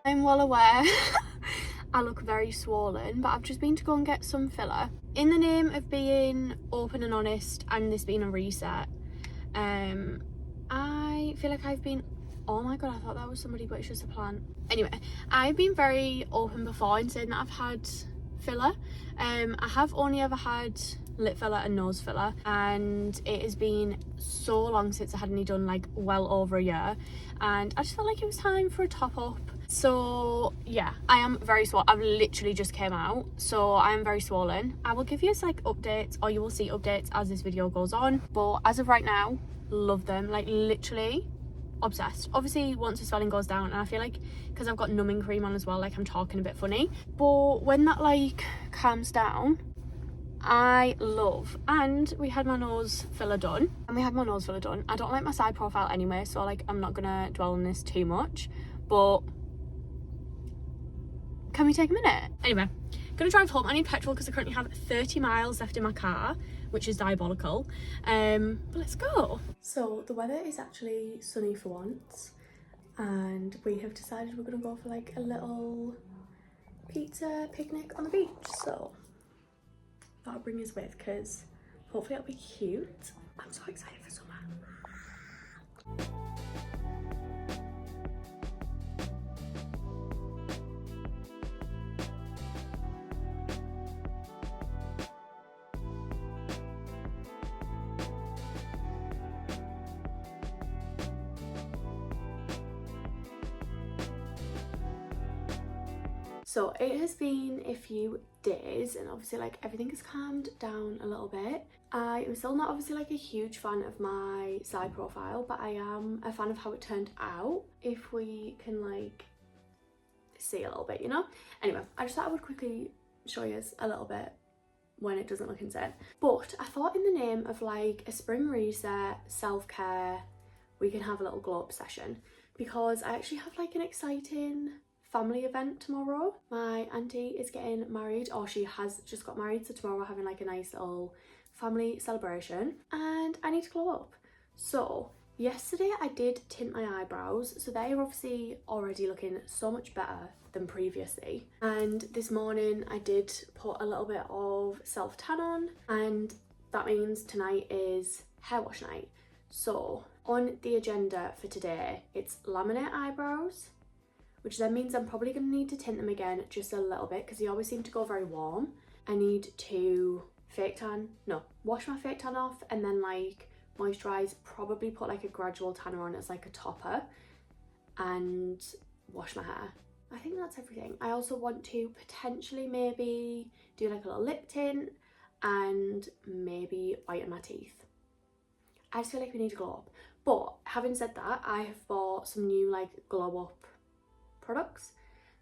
I'm well aware I look very swollen, but I've just been to go and get some filler. In the name of being open and honest and this being a reset, I feel like I've been, oh my god, I thought that was somebody, but it's just a plant. Anyway, I've been very open before in saying that I've had filler. I have only ever had lip filler and nose filler, and it has been so long since I had any done, like well over a year, and I just felt like it was time for a top up. So yeah, I am very swollen. I've literally just came out, so I am very swollen. I will give you like updates, or you will see updates as this video goes on, but as of right now, love them, like literally obsessed. Obviously once the swelling goes down, and I feel like because I've got numbing cream on as well, like I'm talking a bit funny, but when that like calms down, I love. And we had my nose filler done, I don't like my side profile anyway, so like I'm not gonna dwell on this too much, but can we take a minute? Anyway, gonna drive home. I need petrol because I currently have 30 miles left in my car, which is diabolical. But let's go. So the weather is actually sunny for once, and we have decided we're gonna go for like a little pizza picnic on the beach. So that'll bring us with, because hopefully it'll be cute. I'm so excited for summer. So it has been a few days, and obviously like everything has calmed down a little bit. I am still not obviously like a huge fan of my side profile, but I am a fan of how it turned out, if we can like see a little bit, you know? Anyway, I just thought I would quickly show you a little bit when it doesn't look insane. But I thought in the name of like a spring reset, self-care, we can have a little glow up session, because I actually have like an exciting family event tomorrow. My auntie is getting married, or she has just got married, so tomorrow we're having like a nice little family celebration, and I need to glow up. So yesterday I did tint my eyebrows, so they are obviously already looking so much better than previously, and this morning I did put a little bit of self tan on, and that means tonight is hair wash night. So on the agenda for today, it's laminate eyebrows, which then means I'm probably going to need to tint them again just a little bit, because they always seem to go very warm. I need to wash my fake tan off, and then like moisturise, probably put like a gradual tanner on as like a topper, and wash my hair. I think that's everything. I also want to potentially maybe do like a little lip tint and maybe whiten my teeth. I just feel like we need to glow up. But having said that, I have bought some new like glow up products,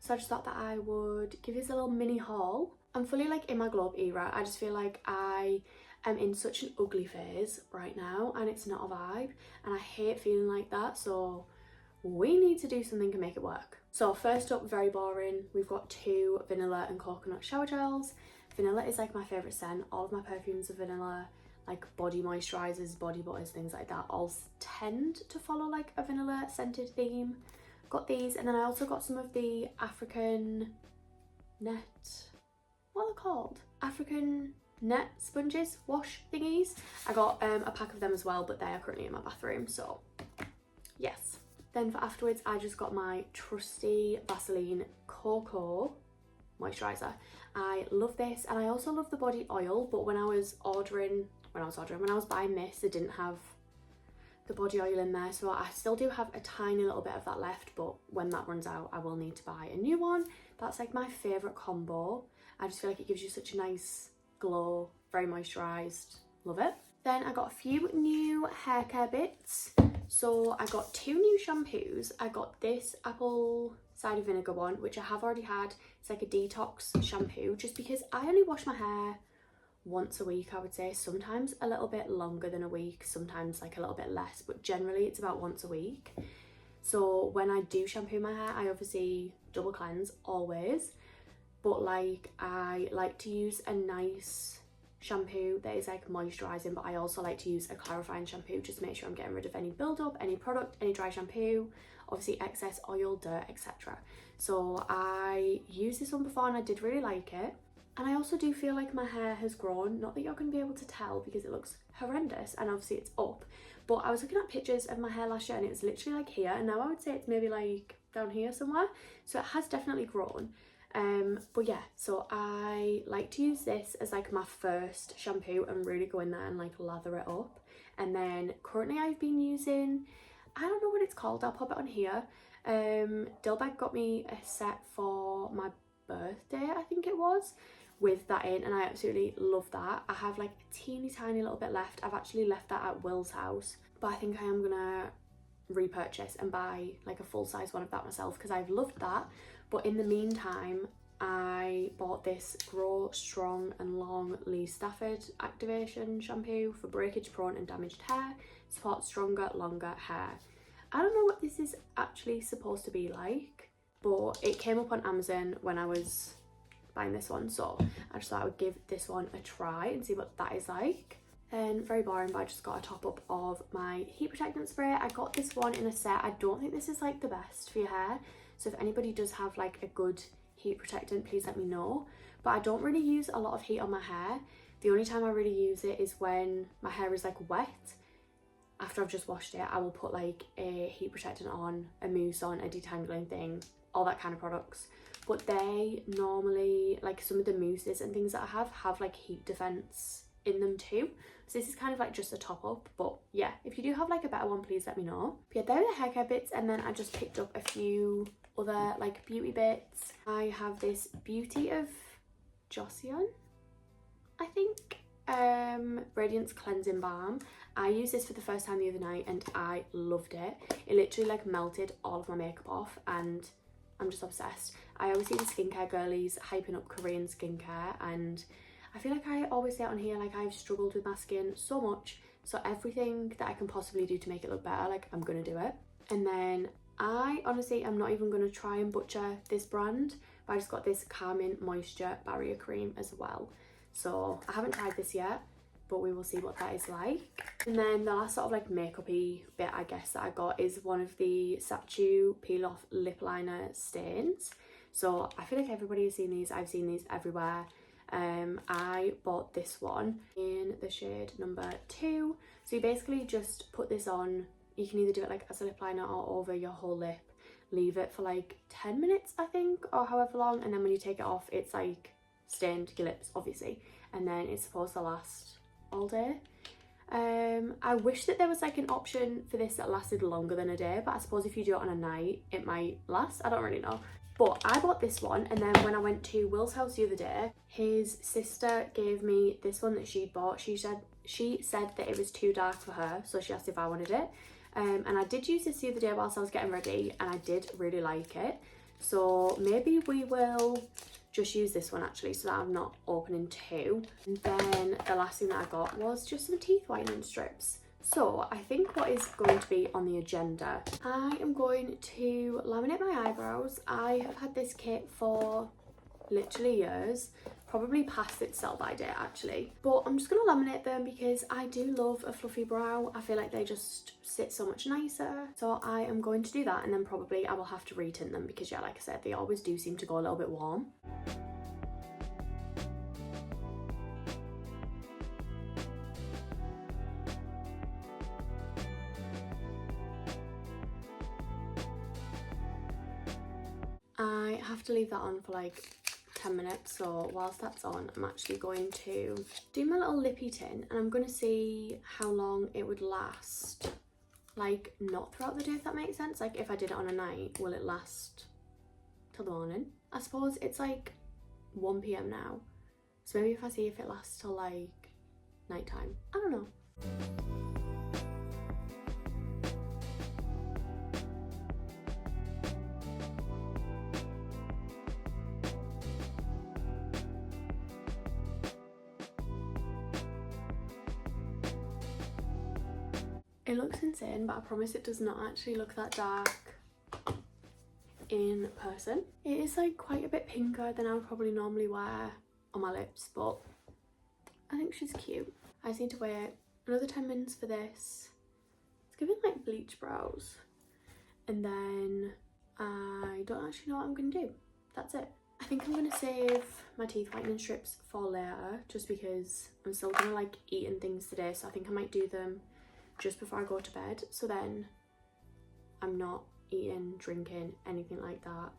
so I just thought that I would give you a little mini haul. I'm fully like in my glow up era. I just feel like I am in such an ugly phase right now, and it's not a vibe, and I hate feeling like that, so we need to do something to make it work. So first up, very boring, we've got 2 vanilla and coconut shower gels. Vanilla is like my favourite scent. All of my perfumes are vanilla, like body moisturisers, body butters, things like that all tend to follow like a vanilla scented theme. Got these, and then I also got some of the African net, what are they called? African net sponges, wash thingies. I got a pack of them as well, but they are currently in my bathroom, so yes. Then for afterwards, I just got my trusty Vaseline Cocoa moisturiser. I love this, and I also love the body oil, but when I was buying this, it didn't have the body oil in there, so I still do have a tiny little bit of that left, but when that runs out I will need to buy a new one. That's like my favourite combo. I just feel like it gives you such a nice glow, very moisturised, love it. Then I got a few new hair care bits. So I got 2 new shampoos. I got this apple cider vinegar one, which I have already had. It's like a detox shampoo, just because I only wash my hair once a week, I would say. Sometimes a little bit longer than a week, sometimes like a little bit less, but generally it's about once a week. So when I do shampoo my hair, I obviously double cleanse always, but like I like to use a nice shampoo that is like moisturising, but I also like to use a clarifying shampoo just to make sure I'm getting rid of any build-up, any product, any dry shampoo, obviously excess oil, dirt, etc. So I used this one before and I did really like it. And I also do feel like my hair has grown, not that you're going to be able to tell because it looks horrendous and obviously it's up, but I was looking at pictures of my hair last year and it was literally like here, and now I would say it's maybe like down here somewhere, so it has definitely grown. But yeah, so I like to use this as like my first shampoo and really go in there and like lather it up. And then currently I've been using, I don't know what it's called, I'll pop it on here. Dilbag got me a set for my birthday, I think it was, with that in, and I absolutely love that. I have like a teeny tiny little bit left. I've actually left that at Will's house, but I think I am gonna repurchase and buy like a full-size one of that myself because I've loved that. But in the meantime, I bought this Grow Strong and Long Lee Stafford activation shampoo for breakage prone and damaged hair, supports stronger, longer hair. I don't know what this is actually supposed to be like, but it came up on Amazon when I was buying this one, so I just thought I would give this one a try and see what that is like. And very boring, but I just got a top up of my heat protectant spray. I got this one in a set. I don't think this is like the best for your hair, so if anybody does have like a good heat protectant, please let me know. But I don't really use a lot of heat on my hair. The only time I really use it is when my hair is like wet. After I've just washed it, I will put like a heat protectant on, a mousse on, a detangling thing, all that kind of products. But they normally, like some of the mousses and things that I have like heat defense in them too. So this is kind of like just a top up, but yeah, if you do have like a better one, please let me know. But yeah, there are the hair care bits, and then I just picked up a few other like beauty bits. I have this Beauty of Joseon, I think, Radiance Cleansing Balm. I used this for the first time the other night and I loved it. It literally like melted all of my makeup off and I'm just obsessed. I always see the skincare girlies hyping up Korean skincare, and I feel like I always say it on here, like I've struggled with my skin so much, so everything that I can possibly do to make it look better, like I'm gonna do it. And then I honestly am not even gonna try and butcher this brand, but I just got this Calming Moisture Barrier Cream as well. So I haven't tried this yet, but we will see what that is like. And then the last sort of like makeup-y bit I guess that I got is one of the Satchu Peel Off Lip Liner stains. So I feel like everybody has seen these, I've seen these everywhere. I bought this one in the shade number 2. So you basically just put this on, you can either do it like as a lip liner or over your whole lip, leave it for like 10 minutes I think, or however long, and then when you take it off it's like stained your lips obviously, and then it's supposed to last all day. I wish that there was like an option for this that lasted longer than a day, but I suppose if you do it on a night it might last, I don't really know. But I bought this one, and then when I went to Will's house the other day, his sister gave me this one that she'd bought. She said that it was too dark for her, so she asked if I wanted it. And I did use this the other day whilst I was getting ready, and I did really like it. So maybe we will just use this one actually, so that I'm not opening 2. And then the last thing that I got was just some teeth whitening strips. So I think what is going to be on the agenda, I am going to laminate my eyebrows. I have had this kit for literally years, probably past its sell by date actually, but I'm just going to laminate them because I do love a fluffy brow. I feel like they just sit so much nicer, so I am going to do that, and then probably I will have to retint them because yeah, like I said, they always do seem to go a little bit warm. I have to leave that on for like 10 minutes, so whilst that's on I'm actually going to do my little lippy tint, and I'm going to see how long it would last, like not throughout the day, if that makes sense. Like if I did it on a night, will it last till the morning? I suppose it's like 1 PM now, so maybe if I see if it lasts till like nighttime, I don't know. It looks insane, but I promise it does not actually look that dark in person. It is like quite a bit pinker than I would probably normally wear on my lips, but I think she's cute. I just need to wait another 10 minutes for this. It's giving like bleach brows. And then I don't actually know what I'm gonna do. That's it. I think I'm gonna save my teeth whitening strips for later, just because I'm still gonna like eating things today, so I think I might do them just before I go to bed, so then I'm not eating, drinking, anything like that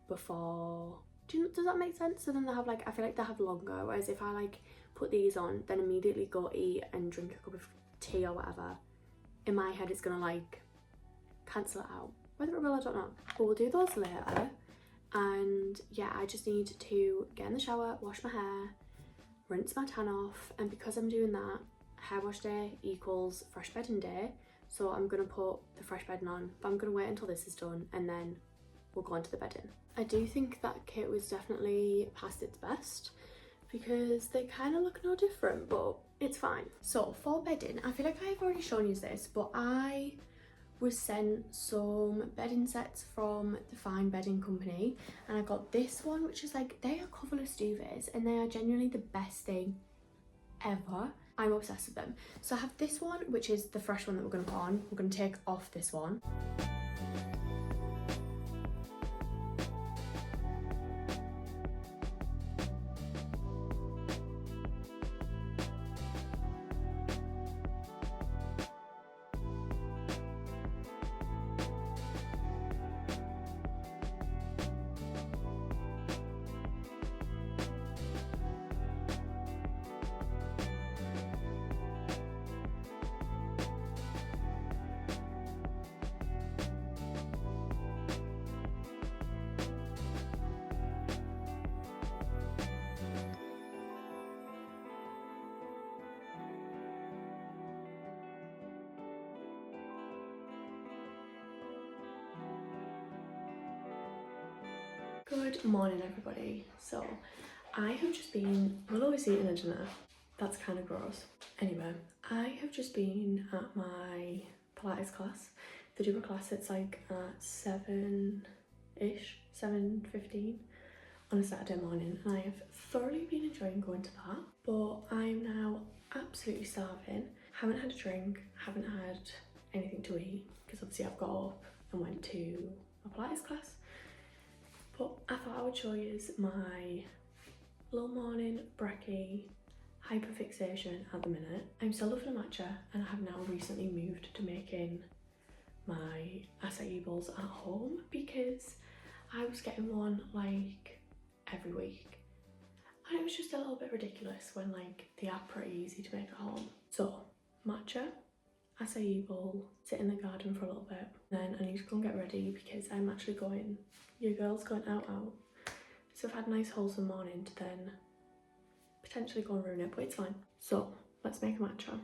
before. Does that make sense? So then they have like, I feel like they have longer, whereas if I like put these on then immediately go eat and drink a cup of tea or whatever, in my head it's gonna like cancel it out. Whether it will, I don't know, but we'll do those later. And yeah, I just need to get in the shower, wash my hair, rinse my tan off, and because I'm doing that, hair wash day equals fresh bedding day, so I'm gonna put the fresh bedding on, but I'm gonna wait until this is done and then we'll go into the bedding. I do think that kit was definitely past its best because they kind of look no different, but it's fine. So for bedding, I feel like I've already shown you this, but I was sent some bedding sets from the Fine Bedding Company, and I got this one, which is like, they are coverless duvets and they are genuinely the best thing ever. I'm obsessed with them. So I have this one, which is the fresh one that we're going to put on. We're going to take off this one. Good morning everybody. So I have just been, we'll always eating a dinner, that's kind of gross. Anyway, I have just been at my Pilates class. They do a class that's like at 7-ish, 7:15 on a Saturday morning, and I have thoroughly been enjoying going to that, but I'm now absolutely starving. Haven't had a drink, haven't had anything to eat, because obviously I've got up and went to a Pilates class. But I thought I would show you my little morning brekkie hyperfixation at the minute. I'm still loving a matcha, and I have now recently moved to making my acai bowls at home because I was getting one like every week and it was just a little bit ridiculous when like they are pretty easy to make at home. So matcha, acai bowl, sit in the garden for a little bit, then I need to go and get ready because I'm actually going, your girl's going out. So I've had a nice wholesome morning to then potentially go and ruin it, but it's fine. So let's make a matcha.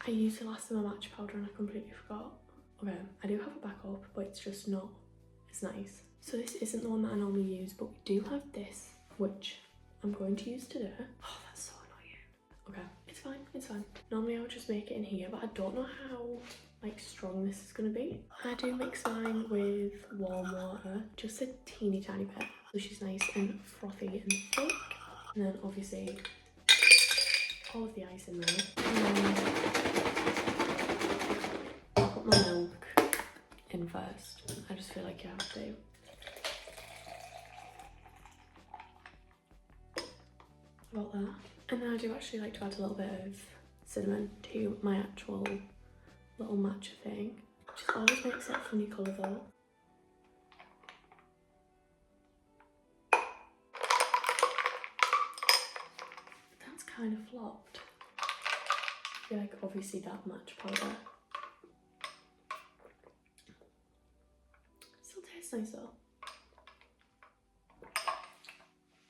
I used the last of my matcha powder and I completely forgot. Okay, I do have a backup, but it's just not as nice. So this isn't the one that I normally use, but we do have this, which I'm going to use today. Oh, that's so annoying. Okay, it's fine, it's fine. Normally I would just make it in here, but I don't know how like strong this is gonna be. I do mix mine with warm water, just a teeny tiny bit, so she's nice and frothy and thick. And then obviously all of the ice in there. And then I'll put my milk in first. I just feel like you have to. About that. And then I do actually like to add a little bit of cinnamon to my actual little matcha thing. Just always makes it a funny colour though. That's kind of flopped. I feel like obviously that matcha powder still tastes nice though.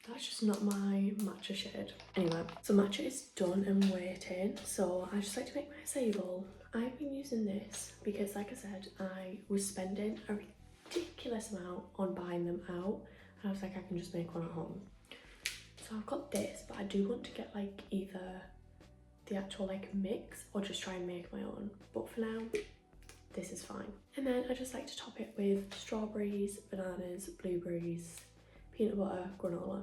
That's just not my matcha shade. Anyway, so matcha is done and waiting. So I just like to make my acai bowl. I've been using this because, like I said, I was spending a ridiculous amount on buying them out. And I was like, I can just make one at home. So I've got this, but I do want to get like either the actual like mix or just try and make my own. But for now, this is fine. And then I just like to top it with strawberries, bananas, blueberries, peanut butter, granola.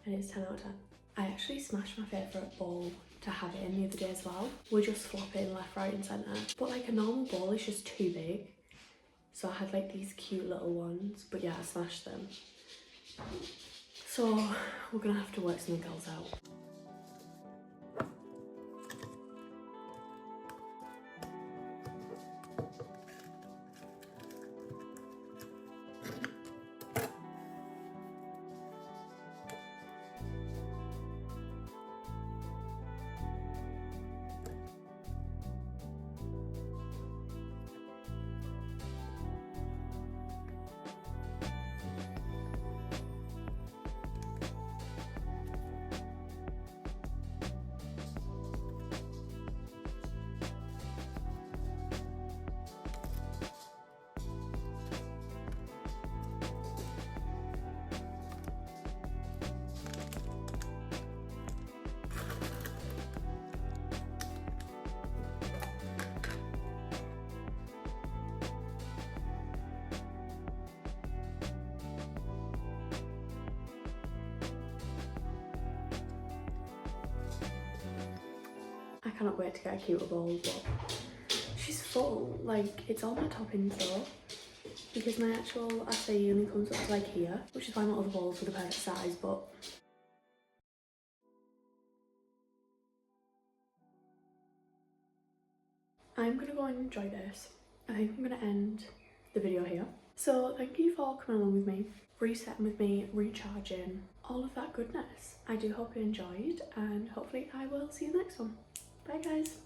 And it's 10 out of 10. I actually smashed my favourite bowl to have it in the other day as well. We just flop it in left, right and centre. But like a normal bowl is just too big. So I had like these cute little ones, but yeah, I smashed them. So we're gonna have to work something else out. I cannot wait to get a cuter bowl, but she's full. Like, it's all my toppings though, because my actual acai only comes up to like here, which is why my other bowls were the perfect size, but I'm gonna go and enjoy this. I think I'm gonna end the video here. So thank you for coming along with me, resetting with me, recharging, all of that goodness. I do hope you enjoyed, and hopefully I will see you next one. Bye guys.